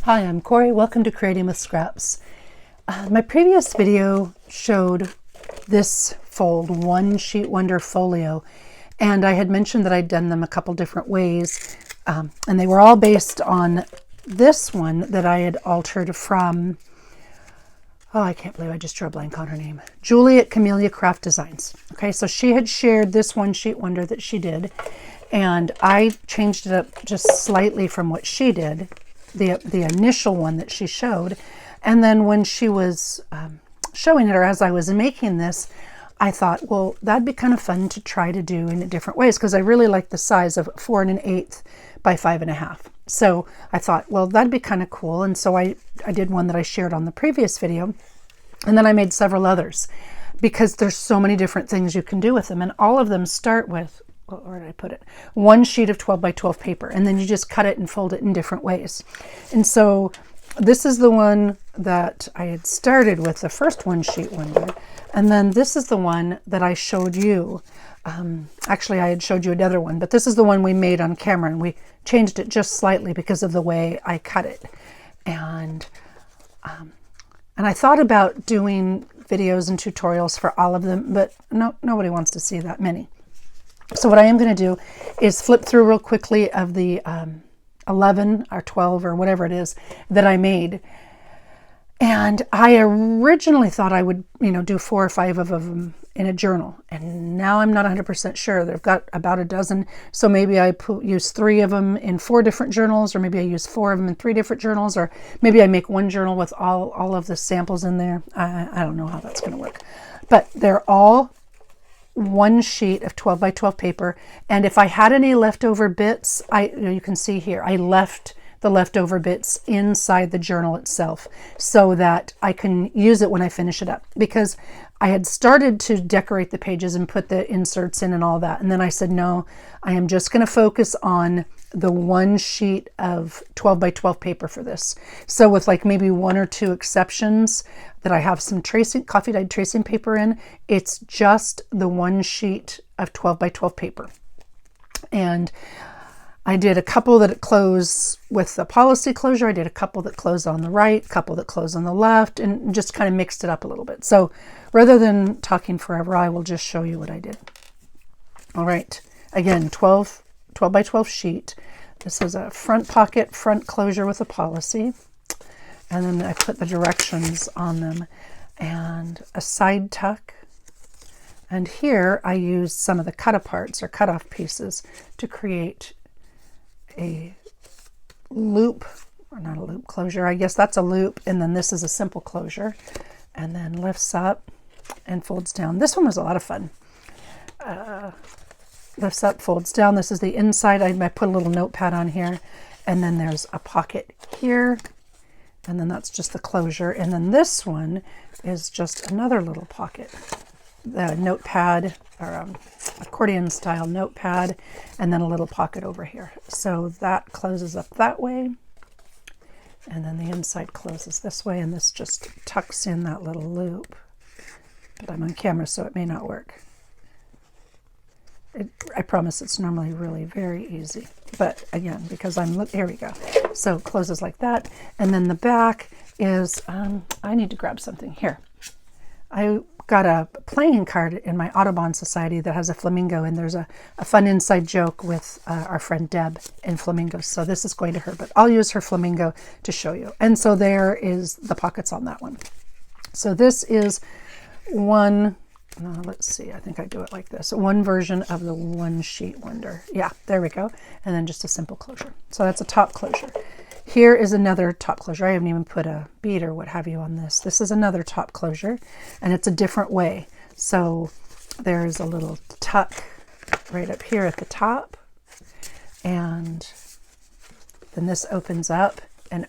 Hi, I'm Corey. Welcome to Creating with Scraps. My previous video showed this fold, One Sheet Wonder Folio, and I had mentioned that I'd done them a couple different ways, and they were all based on this one that I had altered from, oh, I can't believe I just drew a blank on her name, Julie at Camellia Craft Designs. Okay, so she had shared this One Sheet Wonder that she did, and I changed it up just slightly from what she did, the initial one that she showed. And then when she was showing it, or as I was making this, I thought, well, that'd be kind of fun to try to do in different ways, because I really like the size of 4 1/8 by 5 1/2. So I thought, well, that'd be kind of cool. And so I did one that I shared on the previous video, and then I made several others because there's so many different things you can do with them, and all of them start with, where did I put it? One sheet of 12 by 12 paper, and then you just cut it and fold it in different ways. And so this is the one that I had started with, the first One Sheet Wonder, and then this is the one that I showed you. Actually, I had showed you another one, but this is the one we made on camera, and we changed it just slightly because of the way I cut it. And I thought about doing videos and tutorials for all of them, but nobody wants to see that many. So what I am going to do is flip through real quickly of the 11 or 12 or whatever it is that I made. And I originally thought I would, do 4 or 5 of them in a journal. And now I'm not 100% sure. They've got about a dozen. So maybe I use 3 of them in 4 different journals, or maybe I use 4 of them in 3 different journals, or maybe I make one journal with all of the samples in there. I don't know how that's going to work. But they're all one sheet of 12 by 12 paper, and if I had any leftover bits, you can see here, I left the leftover bits inside the journal itself so that I can use it when I finish it up, because I had started to decorate the pages and put the inserts in and all that, and then I said, no, I am just going to focus on the one sheet of 12 by 12 paper for this. So with like maybe 1 or 2 exceptions that I have some coffee dyed tracing paper in, it's just the one sheet of 12 by 12 paper. And I did a couple that close with the policy closure. I did a couple that close on the right, a couple that close on the left, and just kind of mixed it up a little bit. So rather than talking forever, I will just show you what I did. All right, again, 12 by 12 sheet. This is a front pocket, front closure with a policy. And then I put the directions on them and a side tuck. And here I used some of the cut-aparts or cut-off pieces to create a loop, or not a loop closure, I guess that's a loop, and then this is a simple closure, and then lifts up and folds down. This one was a lot of fun. Lifts up, folds down. This is the inside. I put a little notepad on here, and then there's a pocket here, and then that's just the closure, and then this one is just another little pocket. The notepad, or accordion style notepad, and then a little pocket over here. So that closes up that way, and then the inside closes this way, and this just tucks in that little loop. But I'm on camera, so it may not work. I promise it's normally really very easy, but again, because here we go. So it closes like that, and then the back is, I need to grab something here. I got a playing card in my Audubon Society that has a flamingo, and there's a fun inside joke with our friend Deb and flamingos. So this is going to her, but I'll use her flamingo to show you. And so there is the pockets on that one. So this is one, let's see, I think I do it like this. One version of the One Sheet Wonder. Yeah, there we go. And then just a simple closure. So that's a top closure. Here is another top closure. I haven't even put a bead or what have you on this. This is another top closure, and it's a different way. So there's a little tuck right up here at the top, and then this opens up and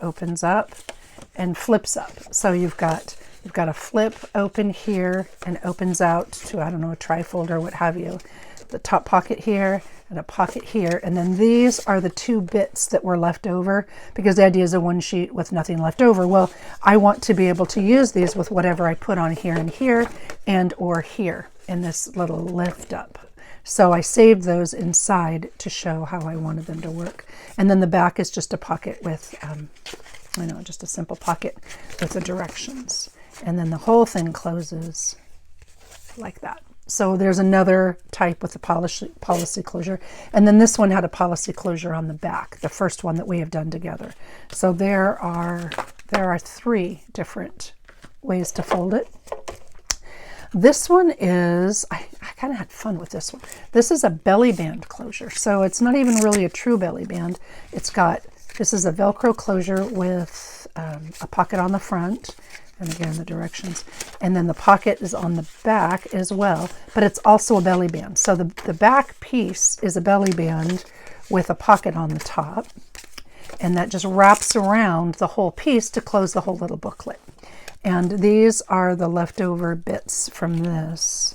flips up. So you've got a flip open here and opens out to, I don't know, a trifold or what have you. The top pocket here and a pocket here, and then these are the 2 bits that were left over, because the idea is a one sheet with nothing left over. Well, I want to be able to use these with whatever I put on here and here, and or here in this little lift up. So I saved those inside to show how I wanted them to work. And then the back is just a pocket with I know, just a simple pocket with the directions. And then the whole thing closes like that. So there's another type with the policy closure. And then this one had a policy closure on the back, the first one that we have done together. So there are 3 different ways to fold it. This one is, I kind of had fun with this one. This is a belly band closure. So it's not even really a true belly band. This is a Velcro closure with a pocket on the front. And again, the directions. And then the pocket is on the back as well, but it's also a belly band. So the back piece is a belly band with a pocket on the top. And that just wraps around the whole piece to close the whole little booklet. And these are the leftover bits from this.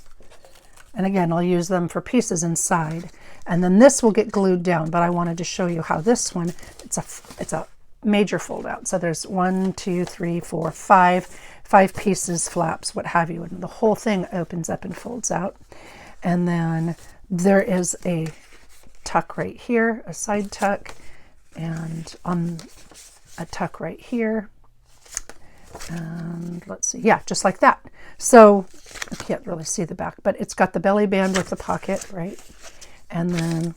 And again, I'll use them for pieces inside. And then this will get glued down, but I wanted to show you how this one, it's a major fold out. So there's 1, 2, 3, 4, 5 pieces, flaps, what have you. And the whole thing opens up and folds out. And then there is a tuck right here, a side tuck, and on a tuck right here. And let's see, yeah, just like that. So I can't really see the back, but it's got the belly band with the pocket, right? And then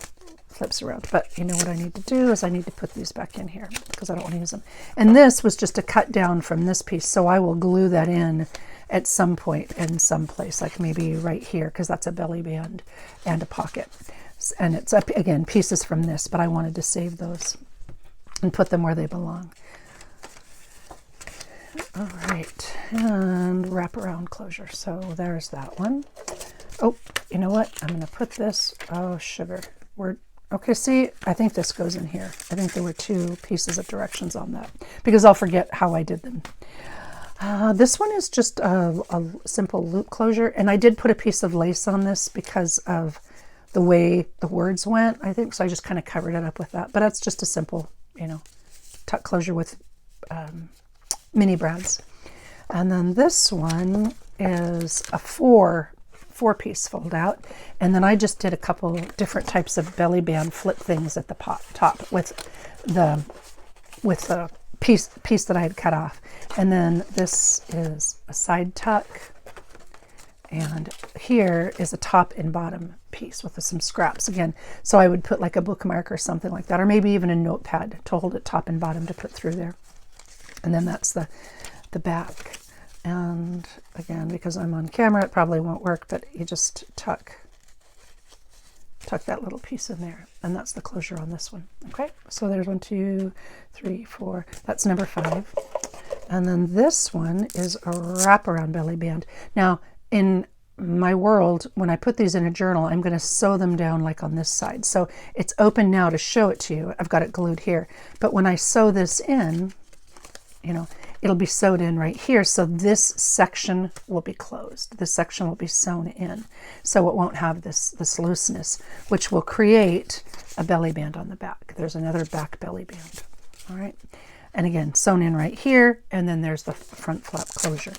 flips around. But you know what I need to do is I need to put these back in here because I don't want to use them. And this was just a cut down from this piece, so I will glue that in at some point in some place, like maybe right here, because that's a belly band and a pocket. And it's up again, pieces from this, but I wanted to save those and put them where they belong. All right, and wrap around closure. So there's that one. Oh, you know what? I'm going to put this, oh, sugar. Okay, see, I think this goes in here. I think there were 2 pieces of directions on that because I'll forget how I did them. This one is just a simple loop closure, and I did put a piece of lace on this because of the way the words went, I think, so I just kind of covered it up with that. But that's just a simple, tuck closure with mini brads. And then this one is a 4-piece fold out, and then I just did a couple different types of belly band flip things at the top with the piece that I had cut off. And then this is a side tuck, and here is a top and bottom piece with some scraps again. So I would put like a bookmark or something like that, or maybe even a notepad to hold it top and bottom to put through there. And then that's the back. And again, because I'm on camera, it probably won't work, but you just tuck that little piece in there. And that's the closure on this one. Okay, so there's 1, 2, 3, 4. That's number 5. And then this one is a wraparound belly band. Now, in my world, when I put these in a journal, I'm going to sew them down like on this side. So it's open now to show it to you. I've got it glued here. But when I sew this in, it'll be sewed in right here. So this section will be closed. This section will be sewn in. So it won't have this looseness, which will create a belly band on the back. There's another back belly band. All right. And again, sewn in right here. And then there's the front flap closure.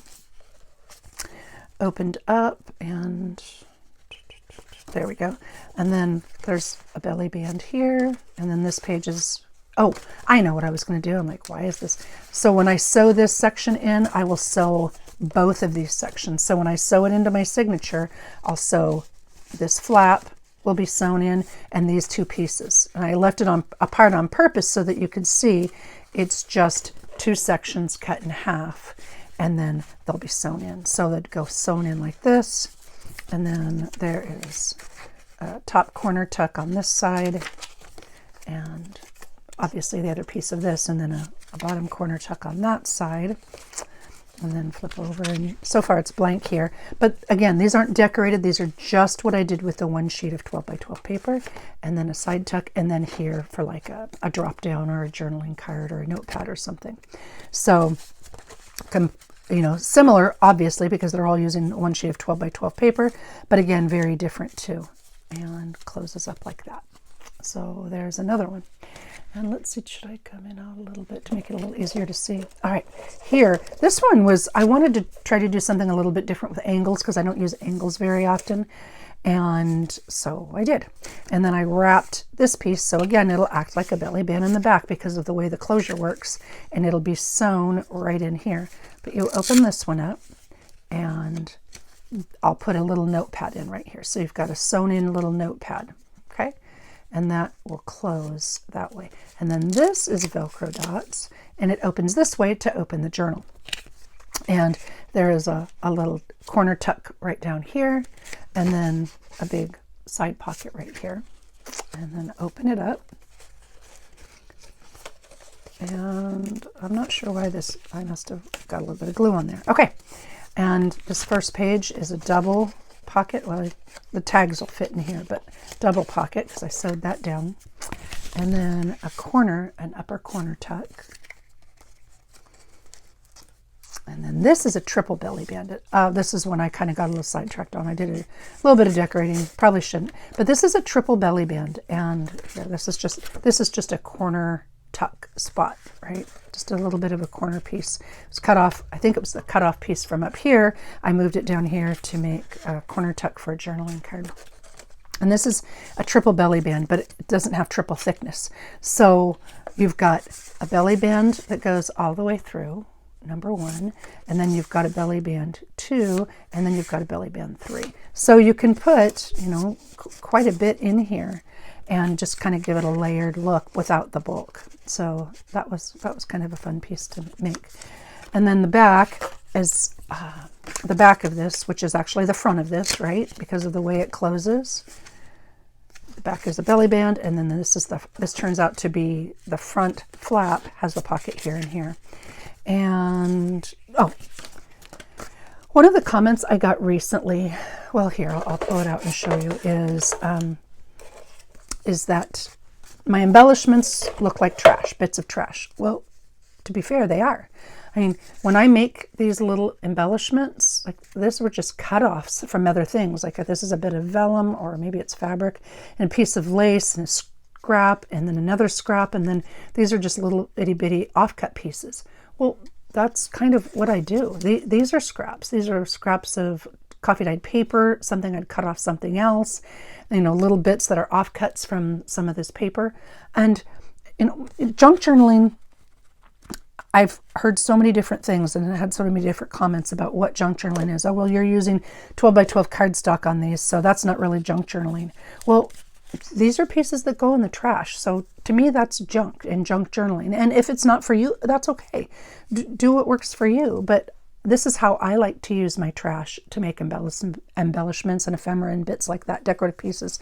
Opened up, and there we go. And then there's a belly band here. And then this page is, oh, I know what I was going to do. I'm like, why is this? So when I sew this section in, I will sew both of these sections. So when I sew it into my signature, I'll sew this flap will be sewn in and these 2 pieces. And I left it apart on purpose so that you could see it's just 2 sections cut in half, and then they'll be sewn in. So they'd go sewn in like this. And then there is a top corner tuck on this side, and obviously the other piece of this, and then a bottom corner tuck on that side, and then flip over. And so far it's blank here, but again, these aren't decorated. These are just what I did with the 1 sheet of 12 by 12 paper, and then a side tuck, and then here for like a drop down or a journaling card or a notepad or something. So similar obviously because they're all using 1 sheet of 12 by 12 paper, but again, very different too. And closes up like that. So there's another one. And let's see, should I come in out a little bit to make it a little easier to see? All right, here, this one was, I wanted to try to do something a little bit different with angles because I don't use angles very often. And so I did. And then I wrapped this piece. So again, it'll act like a belly band in the back because of the way the closure works. And it'll be sewn right in here. But you open this one up and I'll put a little notepad in right here. So you've got a sewn in little notepad. Okay. And that will close that way. And then this is Velcro dots. And it opens this way to open the journal. And there is a little corner tuck right down here, and then a big side pocket right here. And then open it up. And I'm not sure why this, I must have got a little bit of glue on there. Okay, and this first page is a double pocket. Well, the tags will fit in here, but double pocket because I sewed that down. And then a corner, an upper corner tuck. And then this is a triple belly band. This is when I kind of got a little sidetracked on. I did a little bit of decorating, probably shouldn't, but this is a triple belly band. And here, this is just a corner tuck spot, right? Just a little bit of a corner piece. It was cut off. I think it was the cut off piece from up here. I moved it down here to make a corner tuck for a journaling card. And this is a triple belly band, but it doesn't have triple thickness. So you've got a belly band that goes all the way through, number 1, and then you've got a belly band 2, and then you've got a belly band 3. So you can put, you know, quite a bit in here and just kind of give it a layered look without the bulk. So that was kind of a fun piece to make. And then the back is the back of this, which is actually the front of this, right? Because of the way it closes. The back is a belly band, and then this turns out to be the front flap has the pocket here and here. And, oh, one of the comments I got recently, well, here, I'll pull it out and show you, is that my embellishments look like trash, bits of trash. Well, to be fair, they are. I mean, when I make these little embellishments, like this were just cut-offs from other things. Like this is a bit of vellum, or maybe it's fabric, and a piece of lace, and a scrap, and then another scrap, and then these are just little itty-bitty off-cut pieces. Well, that's kind of what I do. These are scraps. These are scraps of coffee dyed paper, something I'd cut off something else, you know, little bits that are offcuts from some of this paper. And, you know, junk journaling, I've heard so many different things and I had so many different comments about what junk journaling is. Oh, well, you're using 12 by 12 cardstock on these, so that's not really junk journaling. Well, these are pieces that go in the trash. So to me, that's junk and junk journaling. And if it's not for you, that's okay. Do what works for you. But this is how I like to use my trash to make embellishments and ephemera and bits like that, decorative pieces.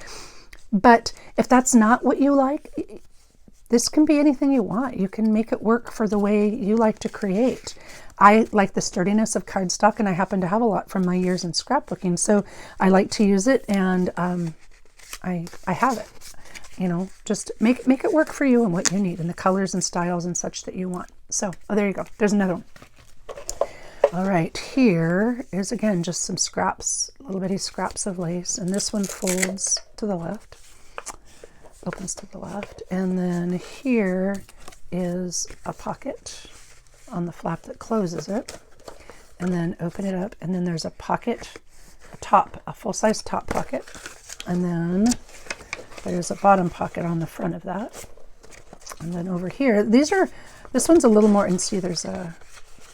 But if that's not what you like, this can be anything you want. You can make it work for the way you like to create. I like the sturdiness of cardstock, and I happen to have a lot from my years in scrapbooking. So I like to use it, and I have it. You know, just make it work for you and what you need and the colors and styles and such that you want. So, oh, there you go. There's another one. All right, here is again just some scraps, little bitty scraps of lace, and this one folds to the left, opens to the left, and then here is a pocket on the flap that closes it, and then open it up, and then there's a pocket, a full-size top pocket, and then there's a bottom pocket on the front of that, and then over here, this one's a little more, and see there's a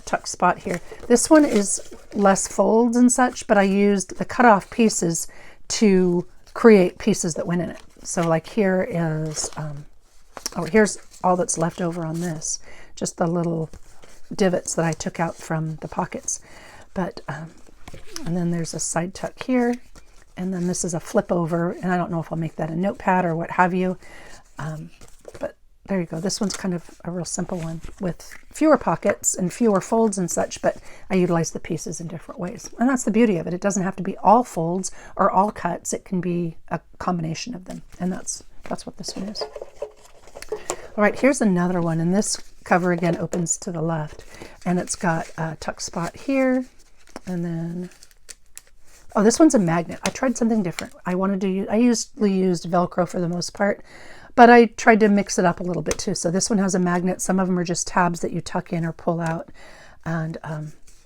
tuck spot here. This one is less folds and such, but I used the cut-off pieces to create pieces that went in it. So like here is, here's all that's left over on this, just the little divots that I took out from the pockets. But, and then there's a side tuck here, and then this is a flip over, and I don't know if I'll make that a notepad or what have you. But there you go. This one's kind of a real simple one with fewer pockets and fewer folds and such, but I utilize the pieces in different ways. And that's the beauty of it. It doesn't have to be all folds or all cuts. It can be a combination of them. And that's what this one is. All right, here's another one. And this cover again opens to the left, and it's got a tuck spot here. And then, oh, this one's a magnet. I tried something different. I usually used Velcro for the most part, but I tried to mix it up a little bit too. So this one has a magnet. Some of them are just tabs that you tuck in or pull out. And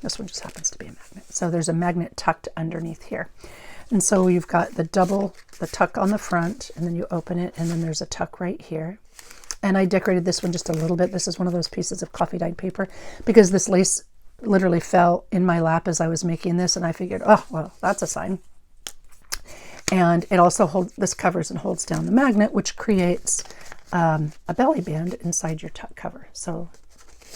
this one just happens to be a magnet. So there's a magnet tucked underneath here. And so you've got the tuck on the front, and then you open it, and then there's a tuck right here. And I decorated this one just a little bit. This is one of those pieces of coffee dyed paper because this lace literally fell in my lap as I was making this, and I figured, oh, well, that's a sign. And it also this covers and holds down the magnet, which creates a belly band inside your tuck cover. So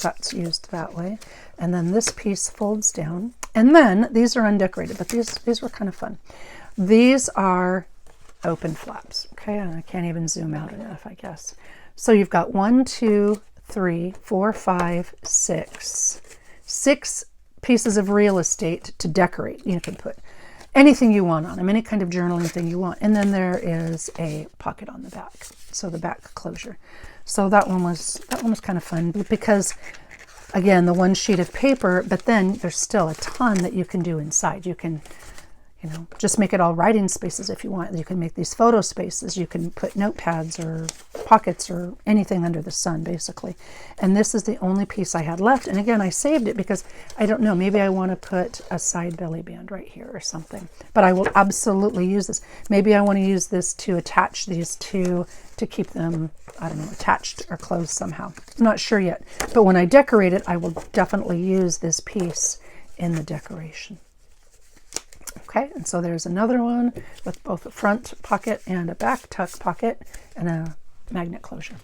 that's used that way. And then this piece folds down. And then these are undecorated, but these were kind of fun. These are open flaps. Okay, and I can't even zoom out enough, I guess. So you've got 1, 2, 3, 4, 5, 6. 6 pieces of real estate to decorate. You can put anything you want on them, any kind of journaling thing you want. And then there is a pocket on the back, so the back closure. So that one was kind of fun because, again, the one sheet of paper, but then there's still a ton that you can do inside. You can, just make it all writing spaces if you want. You can make these photo spaces. You can put notepads or pockets or anything under the sun, basically. And this is the only piece I had left. And again, I saved it because I don't know, maybe I want to put a side belly band right here or something. But I will absolutely use this. Maybe I want to use this to attach these two to keep them, I don't know, attached or closed somehow. I'm not sure yet. But when I decorate it, I will definitely use this piece in the decoration. Okay, and so there's another one with both a front pocket and a back tuck pocket and a magnet closure.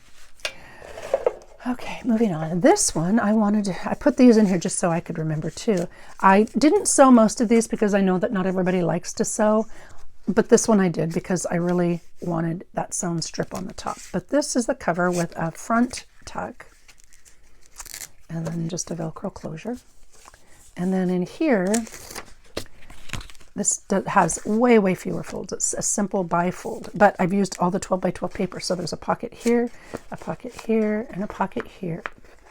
Okay, moving on. This one, I put these in here just so I could remember too. I didn't sew most of these because I know that not everybody likes to sew, but this one I did because I really wanted that sewn strip on the top. But this is the cover with a front tuck and then just a Velcro closure. And then in here, this has way, way fewer folds. It's a simple bifold, but I've used all the 12 by 12 paper. So there's a pocket here, and a pocket here.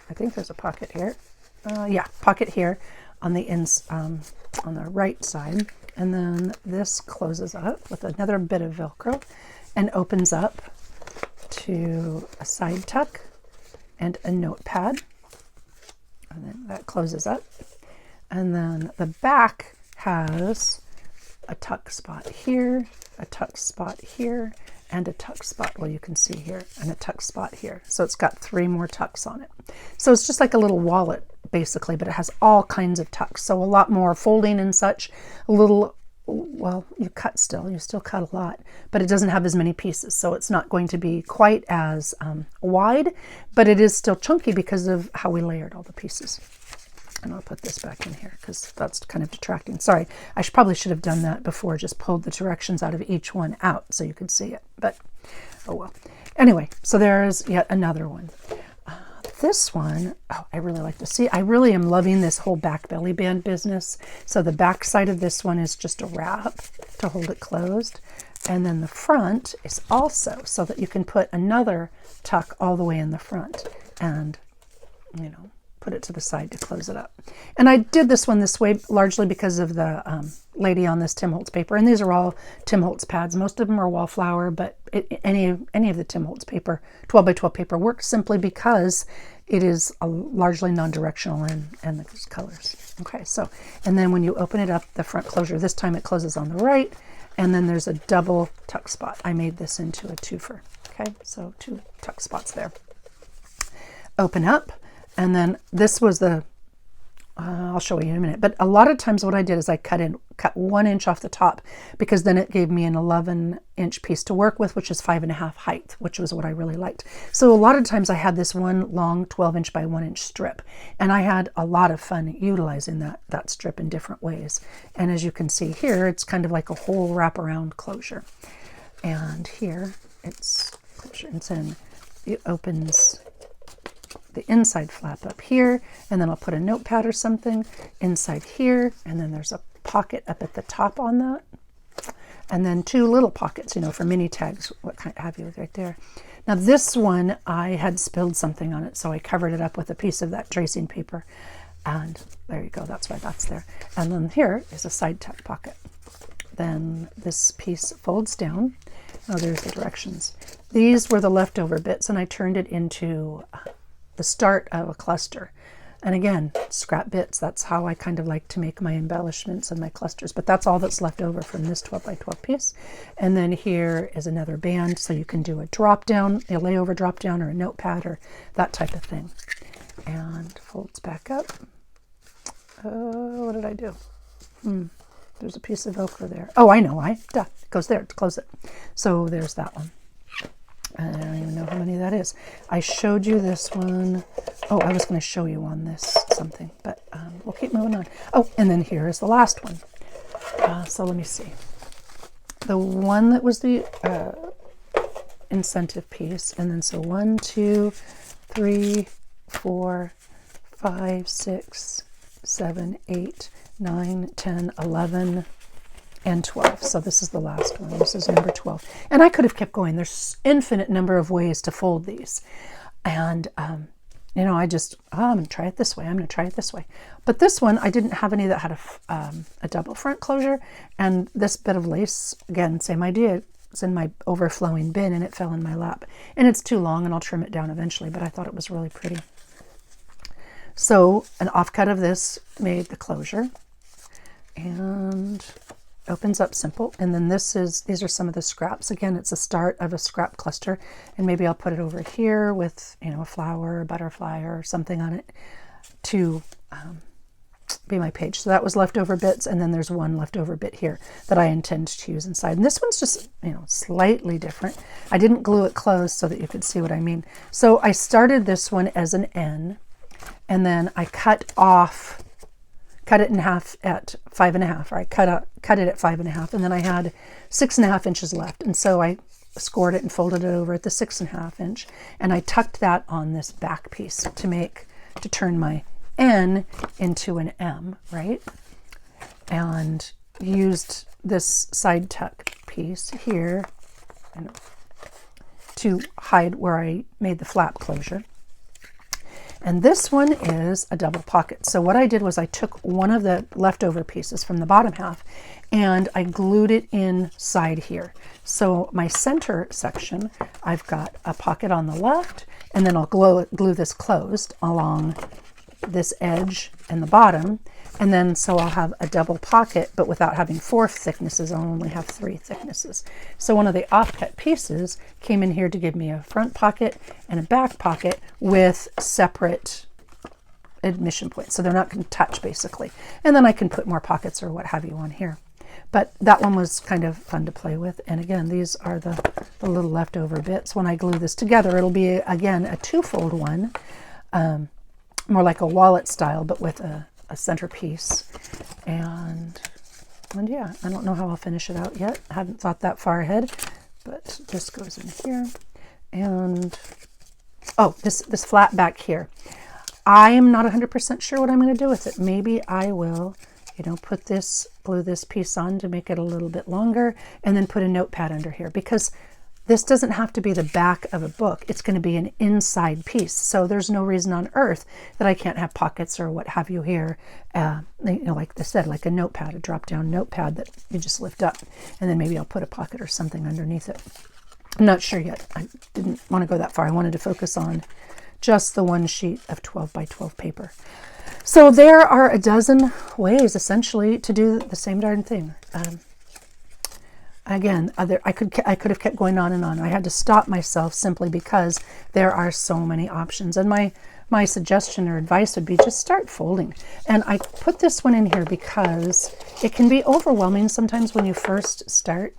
I think there's a pocket here. Yeah, pocket here on the on the right side. And then this closes up with another bit of Velcro and opens up to a side tuck and a notepad. And then that closes up. And then the back has a tuck spot here, a tuck spot here, and a tuck spot, well, you can see here, and a tuck spot here. So it's got 3 more tucks on it. So it's just like a little wallet, basically, but it has all kinds of tucks. So a lot more folding and such. A little, well, you still cut a lot, but it doesn't have as many pieces. So it's not going to be quite as wide, but it is still chunky because of how we layered all the pieces. And I'll put this back in here because that's kind of detracting. Sorry, I probably should have done that before, just pulled the directions out of each one out so you could see it, but oh well. Anyway, so there's yet another one. This one, oh, I really like to see. I really am loving this whole back belly band business. So the back side of this one is just a wrap to hold it closed. And then the front is also so that you can put another tuck all the way in the front and, put it to the side to close it up. And I did this one this way largely because of the lady on this Tim Holtz paper. And these are all Tim Holtz pads. Most of them are Wallflower, but any of the Tim Holtz paper, 12 by 12 paper, works simply because it is largely non-directional and the colors. Okay, so, and then when you open it up, the front closure, this time it closes on the right, and then there's a double tuck spot. I made this into a twofer. Okay, so 2 tuck spots there. Open up. And then this was I'll show you in a minute, but a lot of times what I did is I cut 1 inch off the top because then it gave me an 11-inch piece to work with, which is 5.5 height, which was what I really liked. So a lot of times I had this one long 12-inch by 1-inch strip, and I had a lot of fun utilizing that strip in different ways. And as you can see here, it's kind of like a whole wraparound closure. And here it's closure, and then it opens the inside flap up here, and then I'll put a notepad or something inside here, and then there's a pocket up at the top on that, and then 2 little pockets, for mini tags, what kind have you right there. Now this one, I had spilled something on it, so I covered it up with a piece of that tracing paper, and there you go, that's why that's there. And then here is a side tuck pocket. Then this piece folds down. Oh, there's the directions. These were the leftover bits, and I turned it into the start of a cluster. And again, scrap bits. That's how I kind of like to make my embellishments and my clusters. But that's all that's left over from this 12 by 12 piece. And then here is another band, so you can do a drop down, a layover drop down, or a notepad, or that type of thing. And folds back up. What did I do? There's a piece of Velcro there. Oh, I know why. Duh, it goes there to close it. So there's that one. I don't even know how many that is. I showed you this one. Oh, I was going to show you on this something, but we'll keep moving on. Oh, and then here is the last one. So let me see. The one that was the incentive piece, and then so 1, 2, 3, 4, 5, 6, 7, 8, 9, 10, 11, and 12. So this is the last one. This is number 12. And I could have kept going. There's infinite number of ways to fold these. And, you know, I just, I'm going to try it this way. I'm going to try it this way. But this one, I didn't have any that had a double front closure. And this bit of lace, again, same idea. It's in my overflowing bin and it fell in my lap. And it's too long and I'll trim it down eventually, but I thought it was really pretty. So an offcut of this made the closure. And opens up simple, and then these are some of the scraps. Again, it's a start of a scrap cluster, and maybe I'll put it over here with, you know, a flower, a butterfly, or something on it to be my page. So that was leftover bits, and then there's one leftover bit here that I intend to use inside. And this one's just, you know, slightly different. I didn't glue it closed so that you could see what I mean. So I started this one as an N, and then I cut it in half at 5.5, or I cut it at 5.5, and then I had 6.5 inches left. And so I scored it and folded it over at the 6.5 inch, and I tucked that on this back piece to turn my N into an M, right? And used this side tuck piece here to hide where I made the flap closure. And this one is a double pocket. So what I did was I took one of the leftover pieces from the bottom half and I glued it inside here. So my center section, I've got a pocket on the left, and then I'll glue this closed along this edge and the bottom. And then so I'll have a double pocket, but without having 4 thicknesses, I'll only have 3 thicknesses. So one of the offcut pieces came in here to give me a front pocket and a back pocket with separate admission points. So they're not going to touch basically. And then I can put more pockets or what have you on here. But that one was kind of fun to play with. And again, these are the little leftover bits. When I glue this together, it'll be, again, a 2-fold one, more like a wallet style, but with a centerpiece. And yeah, I don't know how I'll finish it out yet. I haven't thought that far ahead, but this goes in here. And oh, this flat back here, I am not 100% sure what I'm going to do with it. Maybe I will, you know, glue this piece on to make it a little bit longer, and then put a notepad under here, because this doesn't have to be the back of a book. It's going to be an inside piece. So there's no reason on earth that I can't have pockets or what have you here. You know, like I said, like a notepad, a drop-down notepad that you just lift up. And then maybe I'll put a pocket or something underneath it. I'm not sure yet. I didn't want to go that far. I wanted to focus on just the one sheet of 12 by 12 paper. So there are a dozen ways, essentially, to do the same darn thing. Again, I could have kept going on and on. I had to stop myself simply because there are so many options. And my suggestion or advice would be just start folding. And I put this one in here because it can be overwhelming sometimes when you first start.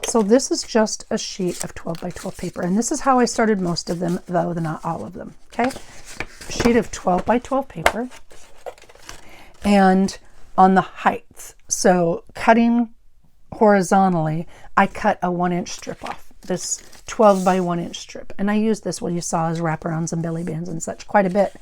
So this is just a sheet of 12 by 12 paper. And this is how I started most of them, though not all of them. Okay, a sheet of 12 by 12 paper. And on the height, so cutting horizontally, I cut a 1-inch strip off, this 12 by 1-inch strip. And I used this, what you saw as wraparounds and belly bands and such, quite a bit.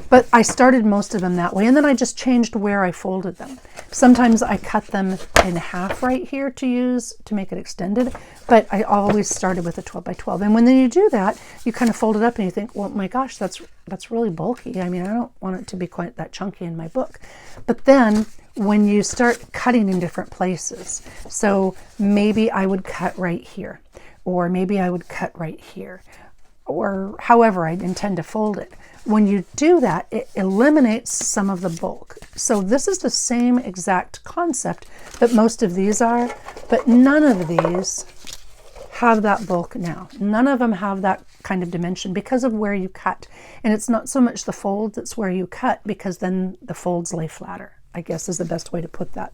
But I started most of them that way, and then I just changed where I folded them. Sometimes I cut them in half right here to make it extended, but I always started with a 12 by 12. And when then you do that, you kind of fold it up and you think, well, my gosh, that's really bulky. I mean, I don't want it to be quite that chunky in my book. But then when you start cutting in different places, so maybe I would cut right here, or maybe I would cut right here, or however I intend to fold it. When you do that, it eliminates some of the bulk. So this is the same exact concept that most of these are, but none of these have that bulk now. None of them have that kind of dimension because of where you cut. And it's not so much the folds, it's where you cut, because then the folds lay flatter, I guess is the best way to put that.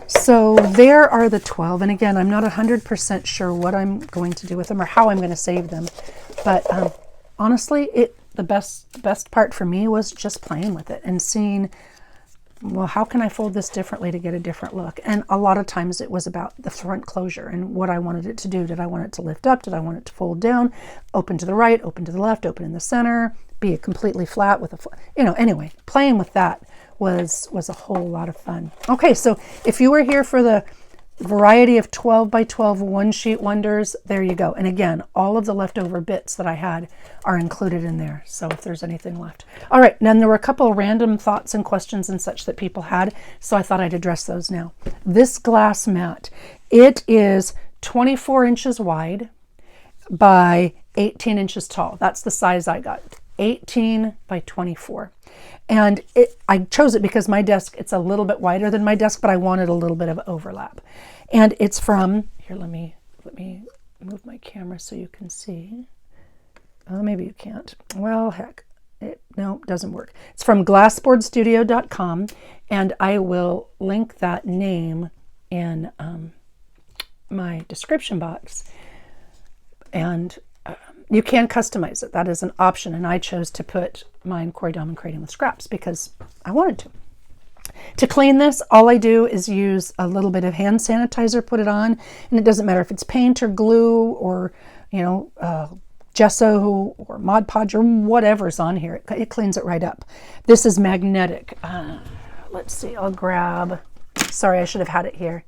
So there are the 12. And again, I'm not 100% sure what I'm going to do with them or how I'm going to save them. But honestly, the best part for me was just playing with it and seeing, well, how can I fold this differently to get a different look? And a lot of times it was about the front closure and what I wanted it to do. Did I want it to lift up? Did I want it to fold down? Open to the right, open to the left, open in the center, be it completely flat with a, anyway, playing with that was a whole lot of fun. Okay, so if you were here for the variety of 12 by 12 one sheet wonders, there you go. And again, all of the leftover bits that I had are included in there. So if there's anything left. All right, and then there were a couple of random thoughts and questions and such that people had. So I thought I'd address those now. This glass mat, it is 24 inches wide by 18 inches tall. That's the size I got, 18 by 24. And I chose it because my desk, it's a little bit wider than my desk, but I wanted a little bit of overlap. And it's from, here, let me move my camera so you can see. Oh, maybe you can't. Well, heck, no, it doesn't work. It's from glassboardstudio.com, and I will link that name in my description box. And you can customize it. That is an option, and I chose to put mine Corey Dahman Creating with Scraps because I wanted to. To clean this, all I do is use a little bit of hand sanitizer, put it on, and it doesn't matter if it's paint or glue or, gesso or Mod Podge or whatever's on here. It cleans it right up. This is magnetic. Let's see, I'll grab, sorry, I should have had it here.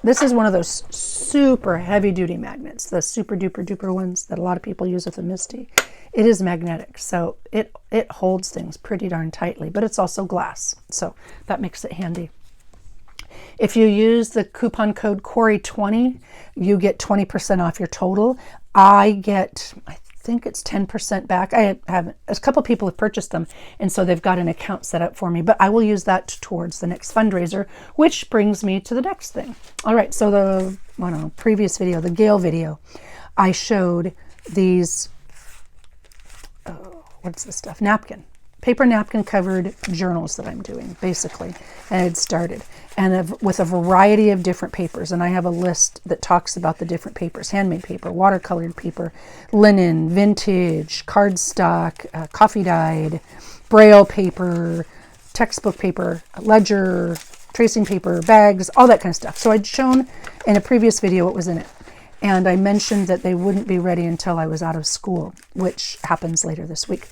This is one of those super heavy duty magnets, the super duper duper ones that a lot of people use with a Misty. It is magnetic, so it holds things pretty darn tightly, but it's also glass, so that makes it handy. If you use the coupon code Corey20, you get 20% off your total. I think it's 10% back. I have a couple people have purchased them, and so they've got an account set up for me, but I will use that towards the next fundraiser, which brings me to the next thing. All right, so the previous video, the Gale video, I showed these, what's this stuff? Paper napkin covered journals that I'm doing, basically, and it started. And with a variety of different papers. And I have a list that talks about the different papers: handmade paper, watercolored paper, linen, vintage, cardstock, coffee dyed, braille paper, textbook paper, ledger, tracing paper, bags, all that kind of stuff. So I'd shown in a previous video what was in it. And I mentioned that they wouldn't be ready until I was out of school, which happens later this week.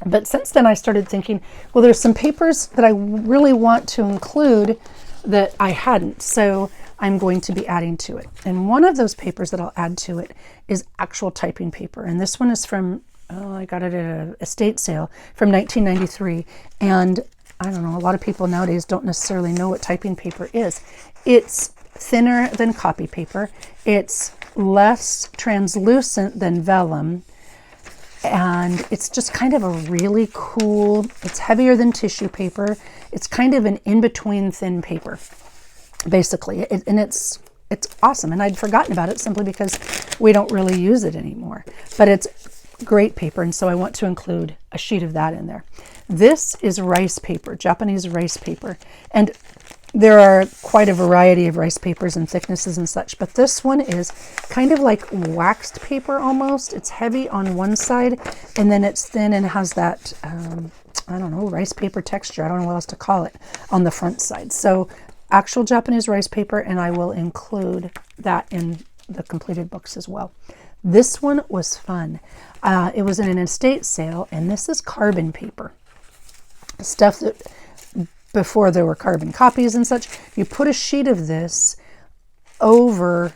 But since then I started thinking, well, there's some papers that I really want to include that I hadn't, so I'm going to be adding to it. And one of those papers that I'll add to it is actual typing paper. And this one is from, I got it at an estate sale from 1993. And I don't know, a lot of people nowadays don't necessarily know what typing paper is. It's thinner than copy paper. It's less translucent than vellum. And it's just kind of a really cool, it's heavier than tissue paper. It's kind of an in-between thin paper, basically. And it's awesome. And I'd forgotten about it simply because we don't really use it anymore. But it's great paper, and so I want to include a sheet of that in there. This is rice paper, Japanese rice paper. And there are quite a variety of rice papers and thicknesses and such, but this one is kind of like waxed paper almost. It's heavy on one side, and then it's thin and has that, I don't know, rice paper texture. I don't know what else to call it on the front side. So actual Japanese rice paper, and I will include that in the completed books as well. This one was fun. It was in an estate sale, and this is carbon paper. Stuff that before there were carbon copies and such, you put a sheet of this over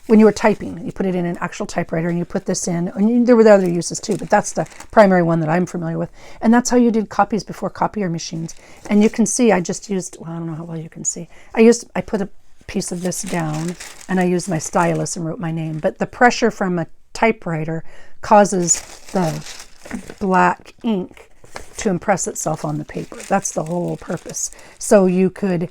when you were typing. You put it in an actual typewriter and you put this in, and there were other uses too, but that's the primary one that I'm familiar with. And that's how you did copies before copier machines. And you can see I just used, well, I don't know how well you can see. I put a piece of this down, and I used my stylus and wrote my name. But the pressure from a typewriter causes the black ink to impress itself on the paper. That's the whole purpose. So you could,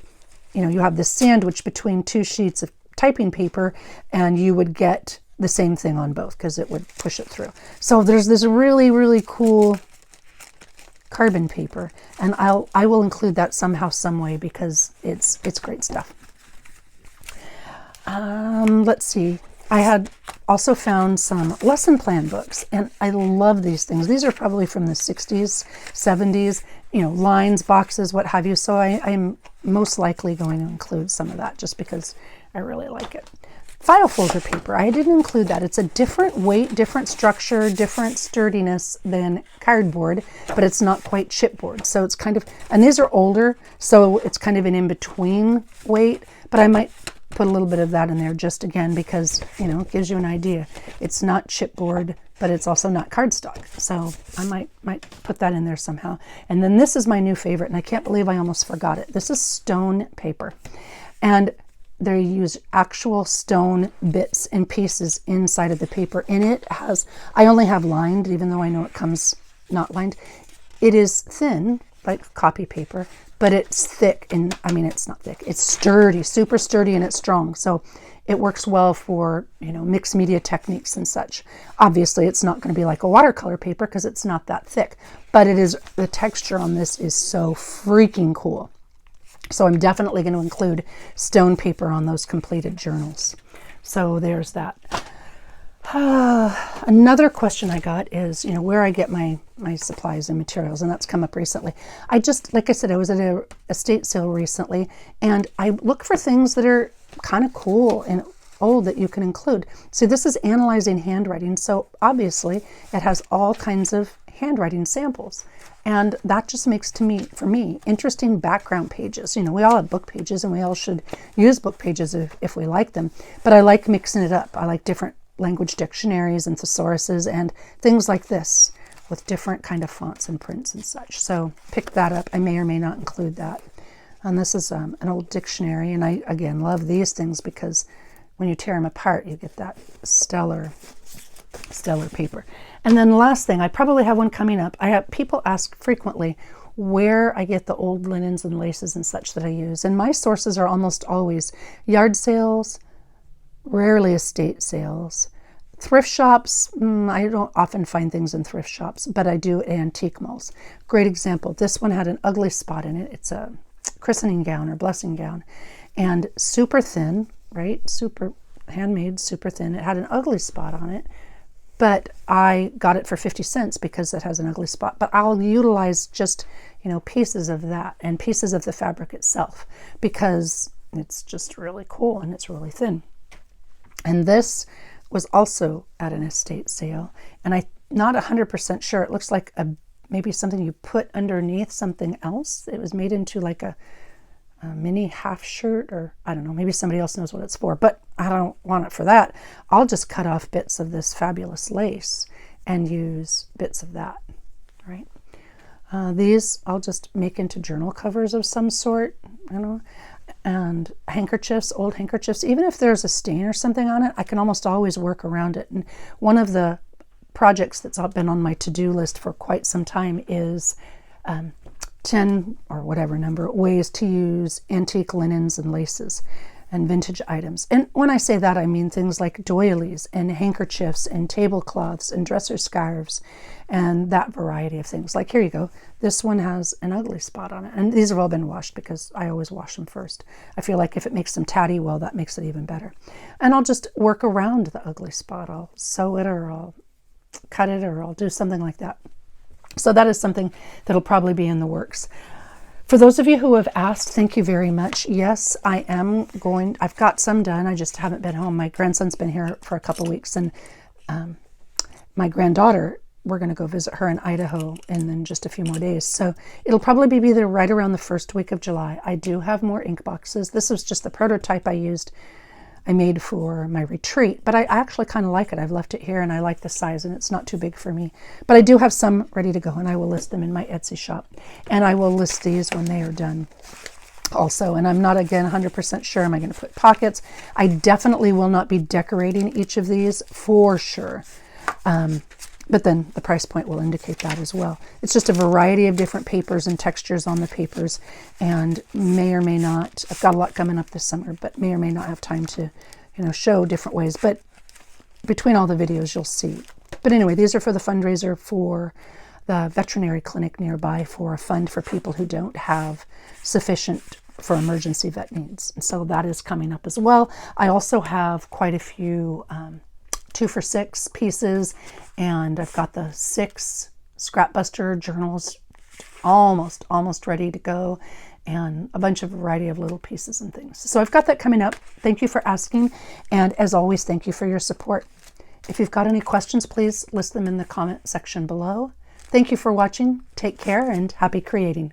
you have this sandwich between two sheets of typing paper, and you would get the same thing on both because it would push it through. So there's this really, really cool carbon paper, and I will include that somehow, some way, because it's great stuff. Let's see. I had also found some lesson plan books, and I love these things. These are probably from the 60s, 70s, lines, boxes, what have you. So I'm most likely going to include some of that just because I really like it. File folder paper, I didn't include that. It's a different weight, different structure, different sturdiness than cardboard, but it's not quite chipboard. So it's kind of, and these are older, so it's kind of an in-between weight, but I might put a little bit of that in there just again because, it gives you an idea. It's not chipboard, but it's also not cardstock. So I might put that in there somehow. And then this is my new favorite, and I can't believe I almost forgot it. This is stone paper. And they use actual stone bits and pieces inside of the paper. And it has, I only have lined, even though I know it comes not lined. It is thin, like copy paper, but it's thick, and it's not thick. It's sturdy, super sturdy, and it's strong. So it works well for, mixed media techniques and such. Obviously, it's not going to be like a watercolor paper because it's not that thick, but it is, the texture on this is so freaking cool. So I'm definitely going to include stone paper on those completed journals. So there's that. Another question I got is, where I get my supplies and materials, and that's come up recently. Like I said, I was at a estate sale recently, and I look for things that are kind of cool and old that you can include. So this is analyzing handwriting. So obviously it has all kinds of handwriting samples. And that just makes, for me, interesting background pages. We all have book pages, and we all should use book pages if we like them. But I like mixing it up. I like different language dictionaries and thesauruses and things like this with different kind of fonts and prints and such. So pick that up. I may or may not include that. And this is an old dictionary. And I, again, love these things because when you tear them apart, you get that stellar paper. And then the last thing, I probably have one coming up. I have people ask frequently where I get the old linens and laces and such that I use. And my sources are almost always yard sales, rarely estate sales, thrift shops. I don't often find things in thrift shops, but I do at antique malls. Great example. This one had an ugly spot in it. It's a christening gown or blessing gown, and super thin, right? Super handmade, super thin. It had an ugly spot on it. But I got it for 50 cents because it has an ugly spot. But I'll utilize just, pieces of that and pieces of the fabric itself because it's just really cool and it's really thin. And this was also at an estate sale. And I'm not 100% sure. It looks like maybe something you put underneath something else. It was made into like a mini half shirt, or I don't know, maybe somebody else knows what it's for, but I don't want it for that. I'll just cut off bits of this fabulous lace and use bits of that, right? These I'll just make into journal covers of some sort, and handkerchiefs, old handkerchiefs. Even if there's a stain or something on it, I can almost always work around it. And one of the projects that's been on my to-do list for quite some time is 10 or whatever number ways to use antique linens and laces and vintage items. And when I say that, I mean things like doilies and handkerchiefs and tablecloths and dresser scarves and that variety of things. Like here you go. This one has an ugly spot on it. And these have all been washed because I always wash them first. I feel like if it makes them tatty, well, that makes it even better. And I'll just work around the ugly spot. I'll sew it, or I'll cut it, or I'll do something like that. So that is something that'll probably be in the works. For those of you who have asked, thank you very much. Yes, I've got some done. I just haven't been home. My grandson's been here for a couple weeks, and my granddaughter, we're going to go visit her in Idaho in just a few more days. So it'll probably be there right around the first week of July. I do have more ink boxes. This was just the prototype I made for my retreat, but I actually kind of like it. I've left it here, and I like the size, and it's not too big for me. But I do have some ready to go, and I will list them in my Etsy shop, and I will list these when they are done. also, and I'm not, again, 100% sure. Am I going to put pockets? I definitely will not be decorating each of these for sure. But then the price point will indicate that as well. It's just a variety of different papers and textures on the papers, and may or may not, I've got a lot coming up this summer, but may or may not have time to, show different ways. But between all the videos, you'll see. But anyway, these are for the fundraiser for the veterinary clinic nearby, for a fund for people who don't have sufficient for emergency vet needs. And so that is coming up as well. I also have quite a few 2 for $6 pieces, and I've got the 6 Scrapbuster journals almost ready to go, and a bunch of variety of little pieces and things. So I've got that coming up. Thank you for asking, and as always, thank you for your support. If you've got any questions, please list them in the comment section below. Thank you for watching. Take care and happy creating.